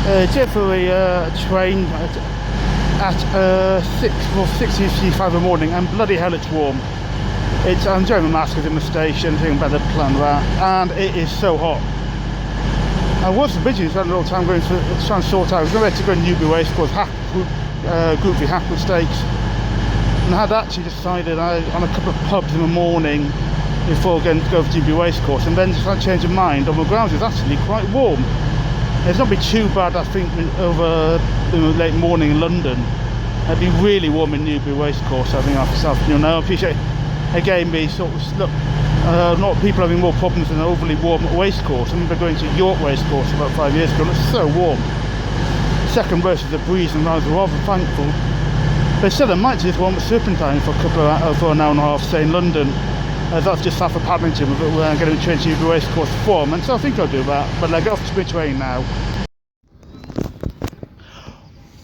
Did for a train at 6:55 in the morning, and bloody hell it's warm. I'm enjoying my mask in the station, thinking about the plan of that, and it is so hot. I was originally spending a lot of time going to try and sort out. I was going to go to Newbury Racecourse, Group V Hackwood Stakes, and I had actually decided on a couple of pubs in the morning before going to go to Newbury Racecourse, and then just had a change of mind. On the grounds it's actually quite warm. It's not be too bad, I think, over the late morning in London. It'd be really warm in Newbury Racecourse, I think, after this afternoon. I appreciate, again, me sort of look. Not people having more problems than an overly warm racecourse. I remember going to York Racecourse about 5 years ago, and it's so warm. Second race was a breeze, and I was rather thankful. But still, I might just warm at Serpentine for an hour and a half, say in London. That's just south of Paddington, where I'm getting trained to Newbury Racecourse from, and so I think I'll do that. But I get off to my train now.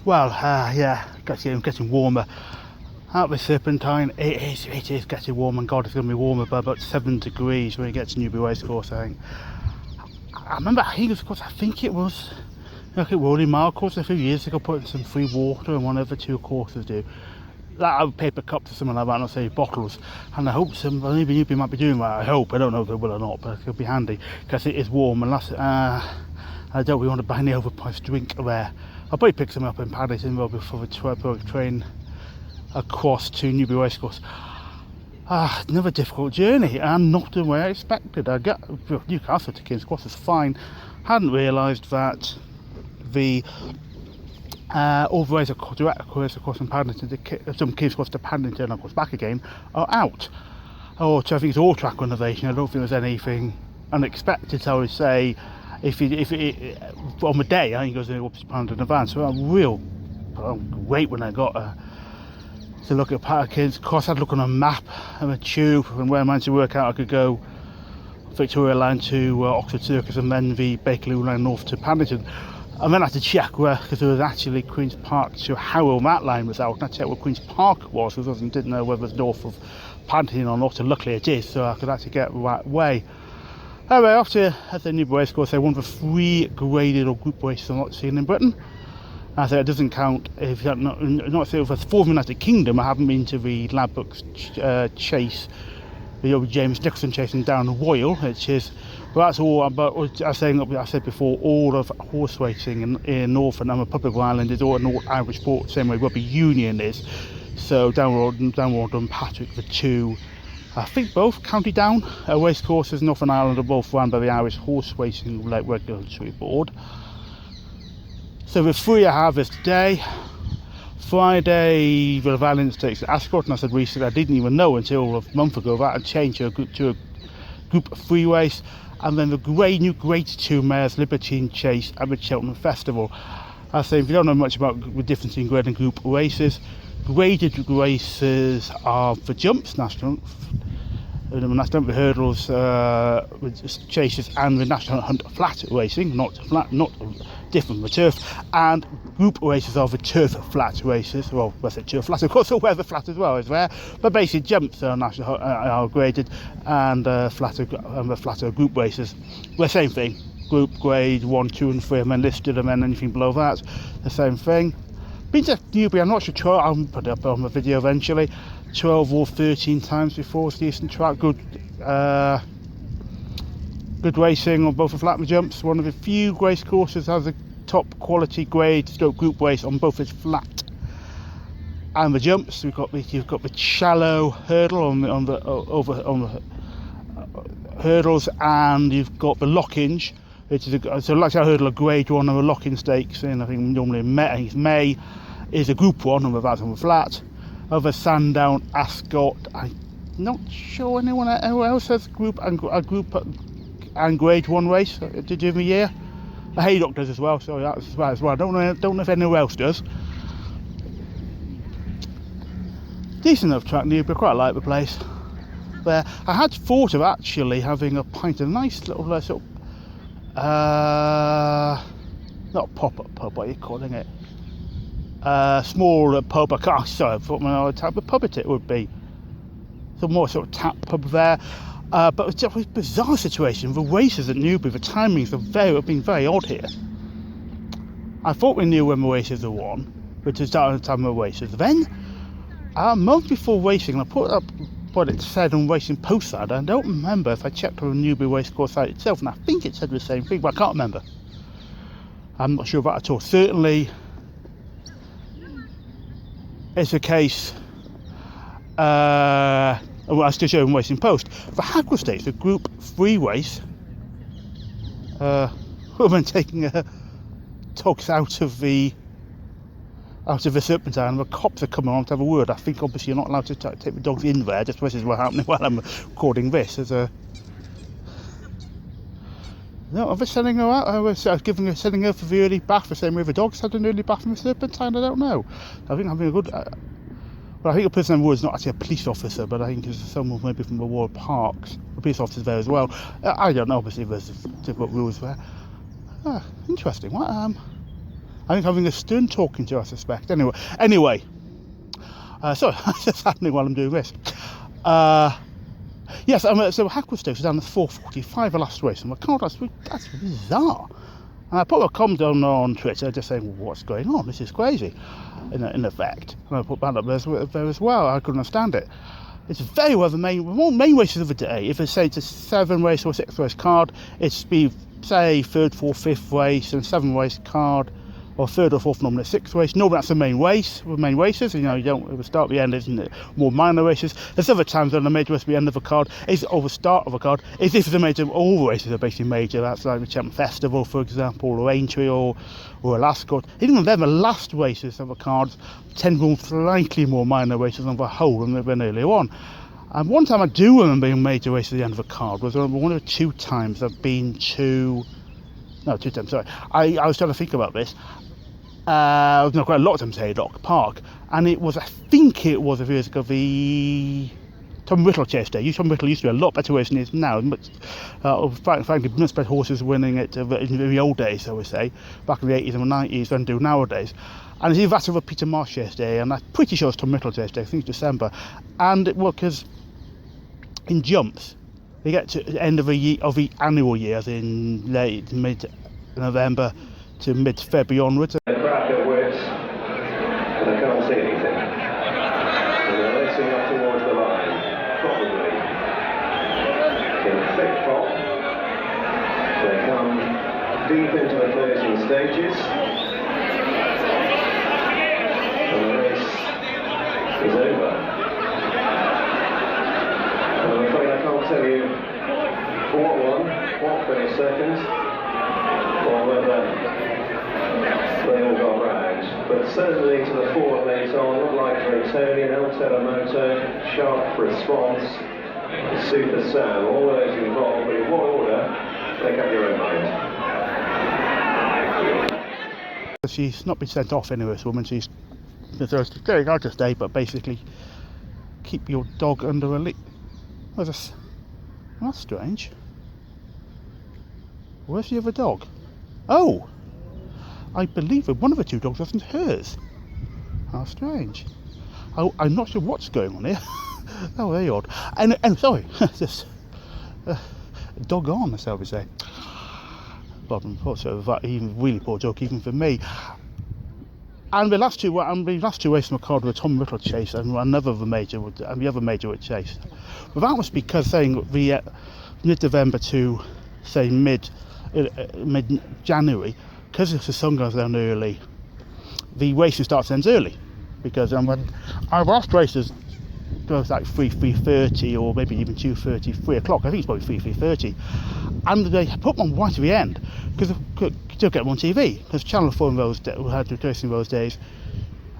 Well, yeah, getting warmer. Out with Serpentine, it is getting warm, and God, it's going to be warmer by about 7 degrees when you get to Newbury Racecourse, I think. I remember, I think it was like a rolling mile course a few years ago, putting some free water in one of the two courses do. That paper cups or something like that, not say bottles, and I hope maybe Newbury might be doing that. I hope. I don't know if they will or not, but it'll be handy because it is warm, and I don't really want to buy any overpriced drink there. I'll probably pick some up in Paddington before the train across to Newbury Racecourse. Another difficult journey, and not the way I expected. I got Newcastle to King's Cross is fine. Hadn't realised that the all the ways direct course across from Paddington from King's Cross to Paddington and of course back again are out. So I think it's all track renovation. I don't think there's anything unexpected. So I would say if on the day I think it goes up to Paddington in advance. So I'm great when I got to look at King's Cross. I had a look on a map and a tube, and where I managed to work out I could go Victoria Line to Oxford Circus, and then the Bakerloo Line north to Paddington. And then I had to check where, because there was actually Queen's Park to Harrow, that line was out, and I checked where Queen's Park was, because I didn't know whether it was north of Paddington or not, and luckily it is, so I could actually get the right way. Anyway, after at the Newbury Racecourse, one of the 3 graded or group races I'm not seeing in Britain. I say it doesn't count if you're not saying for the 4th United Kingdom. I haven't been to the Ladbrokes chase, the old James Nicholson chasing down the Royal, which is, well, that's all about. I said before, all of horse racing in Northern and Republic of Ireland is all an Irish sport, same way rugby union is. So Downward and Patrick, the 2, I think both County Down racecourses in Northern Ireland are both run by the Irish Horse Racing Regulatory Board. So the 3 I have is today. Friday, the Valiant Stakes at Ascot, and I said recently I didn't even know until a month ago that I'd changed to a Group 3 race, and then the new Grade 2 Mares Libertine Chase at the Cheltenham Festival. I say if you don't know much about the difference in grade and group races, graded races are for jumps, national hurdles, chases, and the National Hunt flat racing, not different from the turf, and group races are the turf flat races. Well, I say turf flat, of course, the weather flat as well is there, but basically jumps are graded, and the flatter group races, the same thing. Group grade 1, 2 and 3, and then listed, and then anything below that, the same thing. Been to Newbury, I'm not sure, I'll put it up on the video eventually, 12 or 13 times before. It's a decent track, good racing on both the flat and jumps. One of the few race courses has a top quality grade group race on both its flat and the jumps. You've got the shallow hurdle on the hurdles, and you've got the Lockinge, which is so like I hurdle a grade 1 of a Locking Stakes, and I think normally May is a group 1, and that's on the flat. Over Sandown, Ascot, I'm not sure anyone else has a group and grade 1 race during the year. The Haydock does as well, so that's as well. I don't know if anyone else does. Decent enough track, Newbury, quite like the place. There, I had thought of actually having a pint of a nice little sort of not pop-up pub, what are you calling it? Small pub. I thought my type of pub it would be. Some more sort of tap pub there. But it's just a bizarre situation. The races at Newbury, the timings have been very odd here. I thought we knew when the races were won, which is starting the time of races. Then, a month before racing, I put up what it said on Racing Post side. I don't remember if I checked on the Newbury Racecourse site itself, and I think it said the same thing, but I can't remember. I'm not sure about it at all. Certainly, it's a case. Well, I still show on Racing Post for Hackwood Stakes, the Group 3 race. Woman taking dogs out of the Serpentine. The cops are coming on to have a word. I think obviously you're not allowed to take the dogs in there. Just this is what's happening while I'm recording this. No, are they sending her out? I was sending her for the early bath the same way the dogs had an early bath in the Serpentine. I don't know. I think having a good. Well, I think the person on board is not actually a police officer, but I think it's someone maybe from the World Parks. The police officer's there as well. I don't know. Obviously, there's different rules there. Interesting. What? I think having a stern talking to, I suspect. Anyway. Sorry, that's happening while I'm doing this. Yes, so Hackwood Stakes was down to 4:45 the last race, and that's bizarre. And I put a comment on Twitter just saying, well, what's going on? This is crazy, in effect. And I put that up there as well. I couldn't understand it. It's very well the main races of the day. If it's, say, it's a 7 race or 6 race card, it's be, say, 3rd, 4th, 5th race and 7 race card, or 3rd or 4th normally 6th race. Normally that's the main race, the main races. You know, you don't, at the start, the end, isn't it? More minor races. There's other times when the major race at the end of a card is, or the start of a card, is if the major, all races are basically major. That's like the Cheltenham Festival, for example, or Aintree, or Racecourse. Even then, the last races of the cards tend to be slightly more minor races on the whole than they've been earlier on. And one time I do remember being major race at the end of a card was one of the 2 times I've been to. No, 2 times, sorry. I was trying to think about this. I've not quite a lot of times at Haydock Park, and it was, I think it was a few years ago, the Tom Whittle Chase Day. Tom Whittle used to be a lot better race than it is now. Much, frankly, much better horses winning it in the old days, I would say, back in the 80s and the 90s than do nowadays. And it's either that or the Peter Marsh Chase Day, and I'm pretty sure it's Tom Whittle Chase Day, I think it's December. And it was because in jumps, they get to the end of the annual year, as in late mid-November to mid-February onwards. The crowd go worse, and I can't see anything. And they're racing up towards the line, probably in a thick fog. They come deep into the closing stages, and the race is over. And I'm afraid I can't tell you what won, what finished second, or whether they all got round, but certainly to the 4 late on, not like Tretonian, El Terremoto, Sharp Response, Super Sam, all those involved, but in what order, make up your own mind. She's not been sent off anyway, this woman. She's very hard to stay, but basically keep your dog under a leash. Oh, that's strange. Where's the other dog? Oh! I believe that one of the 2 dogs wasn't hers. How strange. I'm not sure what's going on here. Oh, very odd. And sorry, just dog on, that's how we say. Bottom so that even really poor joke, even for me. And the last 2 races on the card were Tom Whittle Chase and another of the major, and the other major would Chase. But that was because saying the mid-November to say mid-January. Because if the sun goes down early, the racing starts ends early. Because when our last races goes like 3:30 or maybe even 2:30, 3 o'clock. I think it's probably 3:30, and they put them right to the end because they could still get them on TV. Because Channel 4 in those had racing in those days.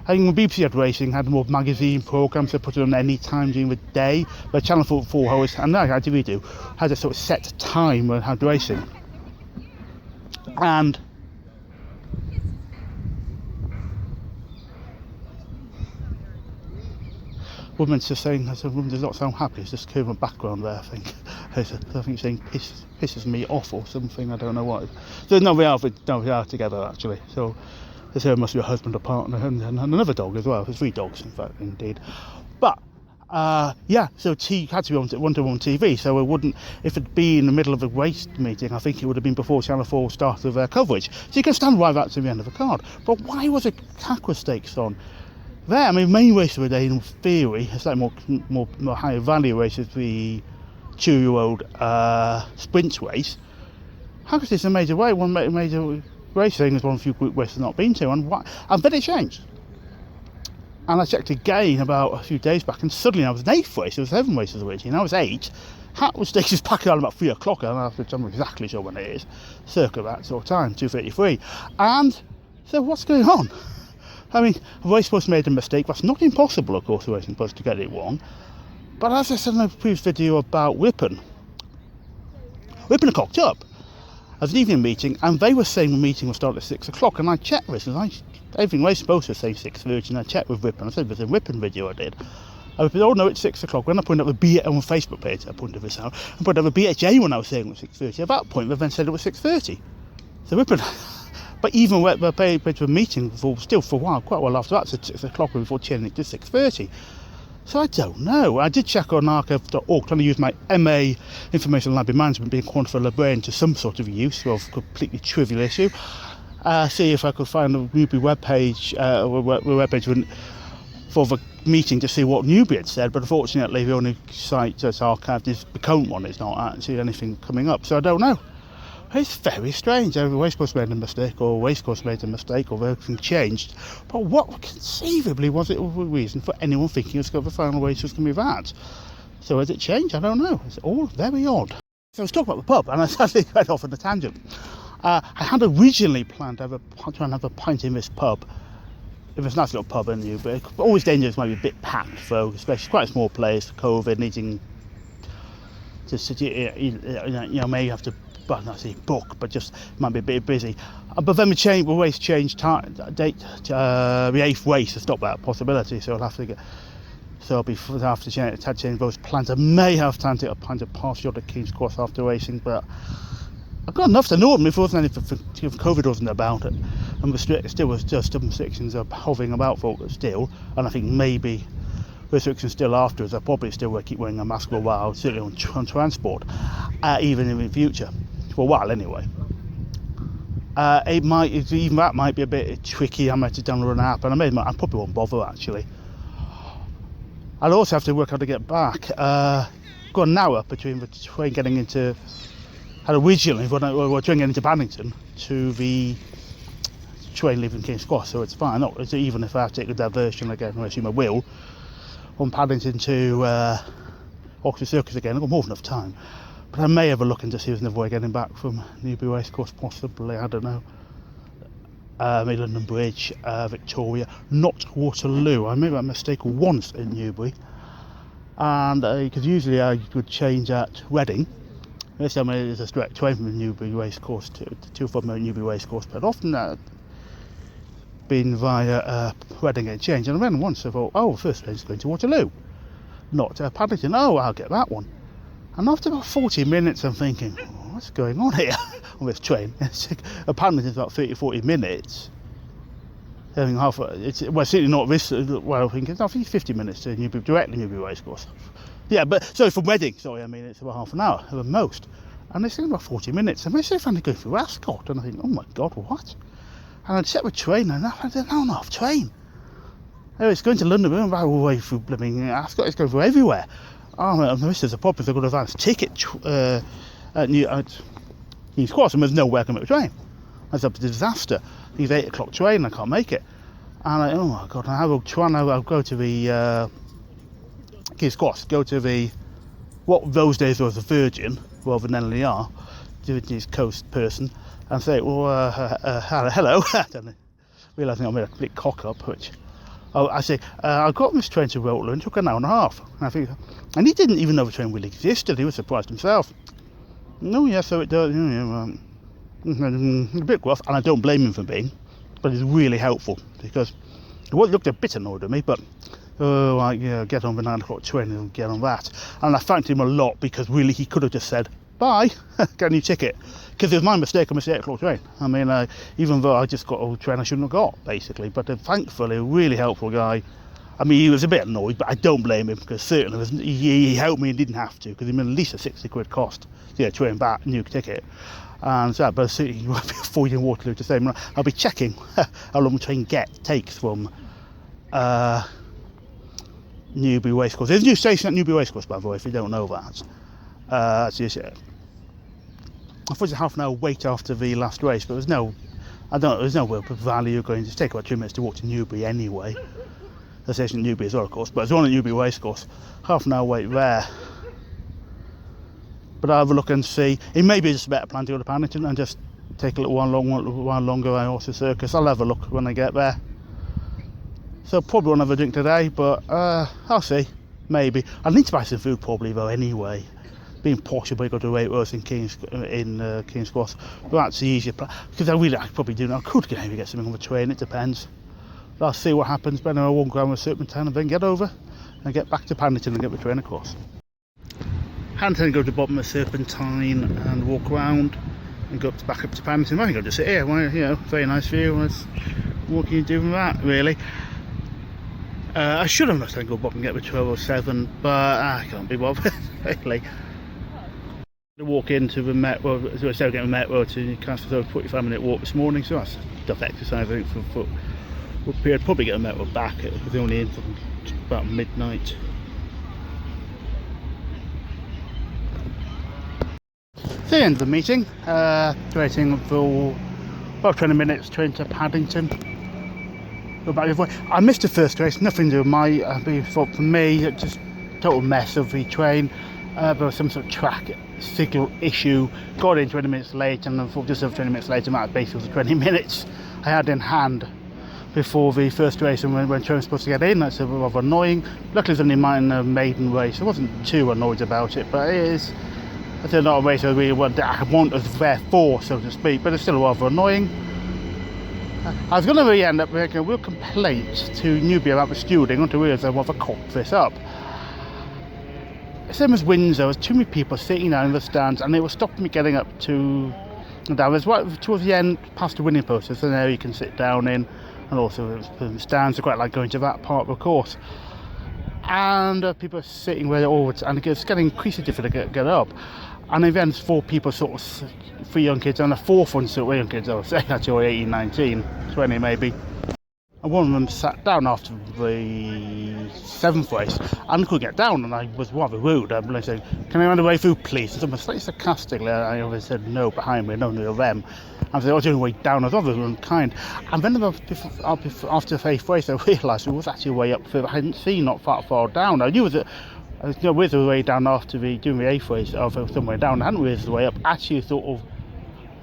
I think when BBC had racing, had more magazine programmes, they put it on any time during the day. But Channel 4 always, and now ITV do, had a sort of set time when had racing. And woman's just saying, I said, woman does not sound happy. It's just kind of a background there, I think. I think saying pisses me off or something. I don't know what. So no, we are together actually. So this here must be a husband or partner and another dog as well. There's 3 dogs, in fact, indeed. But Yeah, so T had to be on TV, so it wouldn't, if it'd been in the middle of a race meeting, I think it would have been before Channel 4 started their coverage. So you can stand right back to the end of the card. But why was a Hackwood Stakes on there? I mean, main race of the day, in theory, a slightly more higher value race is the 2-year-old sprint race. Hackwood Stakes is a major race, one major race thing is one of the few group races I've not been to, and then it changed. And I checked again about a few days back, and suddenly I was an 8th race. There was 7 races originally, and I was 8. Hackwood Stakes is packing on about 3 o'clock, and I'm not exactly sure when it is. Circa that sort of time, 2:33. And so what's going on? I mean, Racecourse made a mistake. That's not impossible, of course, the racing supposed to get it wrong. But as I said in the previous video about Ripon had cocked up. As an evening meeting, and they were saying the meeting will start at 6 o'clock, and I checked this, and everything was supposed to say 6:30, and I checked with Ripon. I said there's a Ripon video I did. I said, oh no, it's 6 o'clock. When I pointed out the on Facebook page, I pointed this out. I pointed out the BHA when I was saying it was 6:30. At that point, they then said it was 6:30. So Ripon, but even when the page were meeting for a while, quite a while after that, said 6 o'clock before changing it to 6:30. So I don't know. I did check on archive.org, trying to use my MA Information Library Management, being quantified librarian, to some sort of use of a completely trivial issue. See if I could find a Newbury webpage, for the meeting to see what Newbury had said, but unfortunately the only site that's archived is the current one. It's not actually anything coming up, so I don't know. It's very strange. Either Racecourse made a mistake, or Racecourse made a mistake, or everything changed. But what conceivably was it a reason for anyone thinking the final race was going to be that? So has it changed? I don't know. It's all very odd. So I was talking about the pub, and I suddenly went off on a tangent. I had originally planned to try and have a pint in this pub. If it's a nice little pub in Newbury, always dangerous, might be a bit packed though, especially quite a small place, COVID, needing to sit, may have to, well, not say book, but just might be a bit busy. But then the race changed date, the 8th race to stop that possibility, so I'll have to get. So I'll have to change those plans. I may have time to get a pint of partial at King's Cross after racing, but I've got enough to know them if COVID wasn't about it, and still was just some restrictions are hovering about for it still, and I think maybe restrictions still afterwards. I probably still will keep wearing a mask for a while, certainly on transport, even in the future, for a while anyway. Even that might be a bit tricky. I might have to download an app, and I probably won't bother actually. I'll also have to work out how to get back. Got an hour between the train getting into. Had originally, when I was train getting into Paddington to the train leaving King's Cross, so it's fine. Even if I have to take a diversion again, I assume I will, from Paddington to Oxford Circus again, I've got more than enough time. But I may have a look into see if there's another way getting back from Newbury Racecourse, possibly, I don't know. Maybe London Bridge, Victoria, not Waterloo. I made that mistake once in Newbury, and because usually I would change at Reading. This time it is a direct train from Newbury Racecourse to from Newbury Racecourse, but often been via Reading and change. And I ran once, I thought, oh, first train's going to Waterloo, not Paddington. Oh, I'll get that one. And after about 40 minutes, I'm thinking, what's going on here on this train? Apparently it's about 30-40 minutes. Having certainly not this. Well, I think it's 50 minutes to directly Newbury Racecourse. Yeah, but sorry, from Reading. Sorry, I mean it's about half an hour at the most. And it's about 40 minutes. And they found to go through Ascot, and I think, oh my God, what? And I'd check the train, and I said, no, not train. Oh, it's going to London, we're about all the way through blooming Ascot. It's going through everywhere. Oh, this is a problem. I've got an advance ticket at King's Cross, and there's no way I can make the train. That's a disaster. It's 8 o'clock train, I can't make it. And oh my God, I'll go to the King's Cross, go to the, what those days was a Virgin, rather than LER, Divinity Coast person, and say, well, hello, realising I made a complete cock up, I say, I got this train to Waterloo and it took an hour and a half. And he didn't even know the train really existed. He was surprised himself. No, yeah, so it does. A bit gruff, and I don't blame him for being, but it's really helpful because it looked a bit annoyed at me, but get on the 9 o'clock train and get on that. And I thanked him a lot because really he could have just said, bye, get a new ticket. Because it was my mistake, I missed the 8 o'clock train. I mean, even though I just got a train I shouldn't have got, basically. But thankfully, a really helpful guy. I mean, he was a bit annoyed, but I don't blame him, because certainly he helped me and didn't have to, because he made at least a 60 quid cost to get a train back, new ticket. And so, but certainly you won't be avoiding Waterloo to say, I'll be checking how long the train takes from Newbury Racecourse. There's a new station at Newbury Racecourse, by the way, if you don't know that. I thought it was a half an hour wait after the last race, but there's no real value going to take about 2 minutes to walk to Newbury anyway. The station at Newbury as well, of course, but there's one at Newbury Racecourse. Half an hour wait there. But I'll have a look and see. It may be just a better plan to go to Paddington and just take a little while longer around Horse Circus. I'll have a look when I get there. So probably won't have a drink today, but I'll see. Maybe. I need to buy some food probably though anyway. Being posh, I'll go to Racecourse in King's Cross. But that's the easier plan. Because I probably do. I could maybe get something on the train, it depends. But I'll see what happens. But anyway, I won't go around with Serpentine and then get over and get back to Paddington and get the train across. Paddington, go to the bottom of Serpentine and walk around and go back up to Paddington. I think I'll just sit here. Very nice view. What can you do with that, really? I should have let go up and get the 1207, but I can't be bothered, really. To walk into the Metro, so instead of getting the Metro to Newcastle, so a 45-minute walk this morning, so that's tough exercise, I think, for foot. We'll probably get the Metro back, we're only in from about midnight. The end of the meeting, waiting for about 20 minutes train to Paddington. Go back the other way. I missed the first race, nothing to do with my fault for me, just total mess of the train. There was some sort of track signal issue, got in 20 minutes late, and I thought just over 20 minutes later, that basically was the 20 minutes I had in hand before the first race, and when train was supposed to get in. That's rather annoying. Luckily, it was only a maiden race. I wasn't too annoyed about it, but it is. It's not a race I really want us there for, so to speak, but it's still rather annoying. I was going to really end up making a real complaint to Newbury about the stewarding until I realised I want to cock this up. Same as Windsor, there was too many people sitting down in the stands, and they were stopping me getting up to. That was right towards the end, past the winning post. There's an area you can sit down in, and also the stands are quite like going to that part of the course. And people are sitting where they're always, and it's getting increasingly difficult to get up. And then there's 4 people, sort of 3 young kids, and a 4th one, sort of young kids, I would say, actually 18, 19, 20 maybe. And one of them sat down after the 7th race and couldn't get down, and I was rather rude. I said, "Can I run away food, please?" And someone slightly sarcastically, I always said no behind me, none of them. I said, "I was doing way down," as others were kind. And then after the 8th race, I realised it was actually way up further. I hadn't seen not far down. I knew it was with the way down after doing the 8th race, or somewhere down. I hadn't realised the way up. Actually, sort of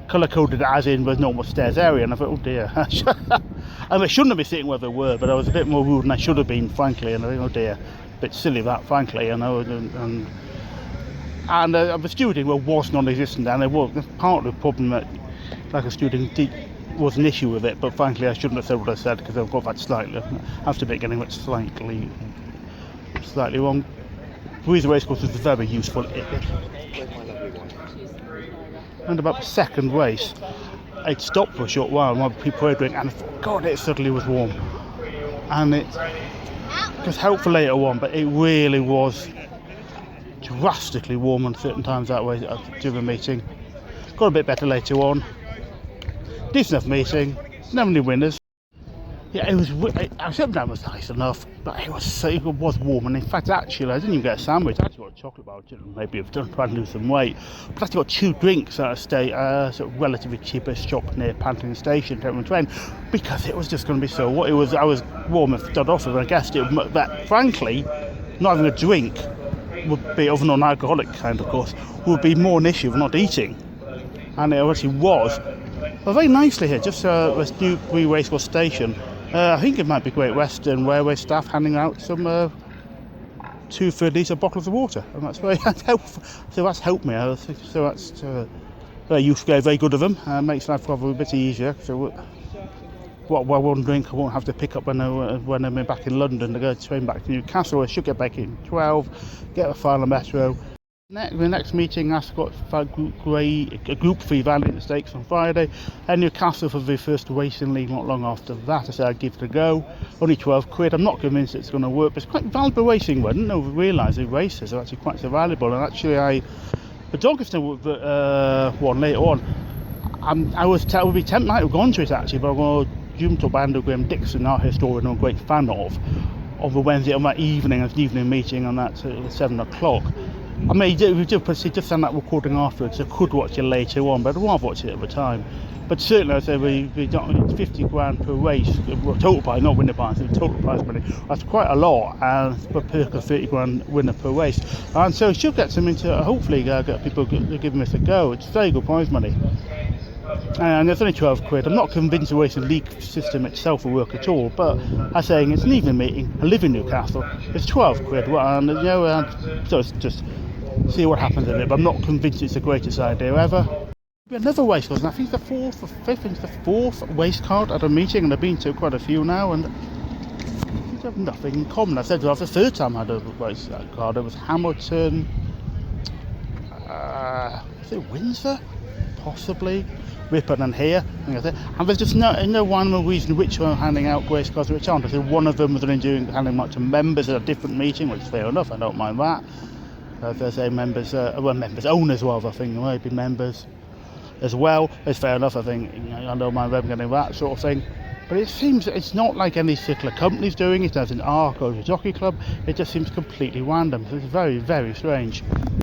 colour-coded as in the normal stairs area, and I thought, oh dear. I shouldn't have been sitting where they were, but I was a bit more rude than I should have been, frankly, and I think, oh dear, a bit silly that, frankly, you know. And the stewarding was non-existent, and it was part of the problem that like a stewarding was an issue with it, but frankly I shouldn't have said what I said, because I've got that slightly, I have to be getting it slightly wrong. The Racecourse was very useful. And about the 2nd race, I'd stopped for a short while while people were doing, and I thought, God, it suddenly was warm. And it was helpful later on, but it really was drastically warm on certain times that way during the meeting. Got a bit better later on. Decent enough meeting, never any winners. Yeah, it was. I said that was nice enough, but it was warm. And in fact, actually, I didn't even get a sandwich. I actually got a chocolate bar. Maybe I've done trying to lose some weight. But I actually got 2 drinks at a sort of relatively cheapest shop near Paddington Station, Temple Train, because it was just going to be so. What it was, I was warm and started off with. And I guessed it. That frankly, not having a drink would be, of a non-alcoholic kind, of course, would be more an issue of not eating. And it actually was. Well, very nicely here, just this Newbury Racecourse Station. I think it might be Great Western Railway staff handing out some 2 30-litre bottles of water, and that's very helpful. So that's helped me. So that's very useful, very good of them. Makes life probably a bit easier. So what one drink I won't have to pick up when I'm back in London to go train back to Newcastle. I should get back in 12, get the final metro. The next meeting, Ascot a Group 3 Valiant Stakes on Friday, and Newcastle for the first racing league not long after that. I said I'd give it a go. Only 12 quid. I'm not convinced it's going to work, but it's quite valuable racing. I didn't realise the races are actually quite so valuable, and actually the Doncaster one later on, I would be tempted to have gone to it actually, but I'm going to jump up Andrew Graham Dixon, our historian I'm a great fan of the Wednesday on that evening, an evening meeting on that at 7 o'clock. I mean, we just send that recording afterwards, so I could watch it later on, but I'd rather watch it at the time. But certainly, I say we don't, 50 grand per race, total prize, not winner prize, total prize money. That's quite a lot, and for perk of 30 grand winner per race. And so it should get some into, hopefully, get people giving this a go. It's very good prize money. And it's only 12 quid. I'm not convinced the racing league system itself will work at all, but I'm saying it's an evening meeting. I live in Newcastle. It's 12 quid, and so it's just see what happens in it. But I'm not convinced it's the greatest idea ever. Another race course, and I think it's the fourth race card at a meeting, and I've been to quite a few now, and they have nothing in common. I said the third time I had a race card, it was Hamilton. Was it Windsor? Possibly. Ripon and here, and there's just no one reason which one handing out race cards which aren't. I think one of them was handing them out to members at a different meeting, which is fair enough, I don't mind that. If they say members, owners rather, I think maybe members as well, it's fair enough, I think. I don't mind them getting that sort of thing. But it seems it's not like any particular company's doing it, as in ARC or the Jockey Club. It just seems completely random. It's very, very strange.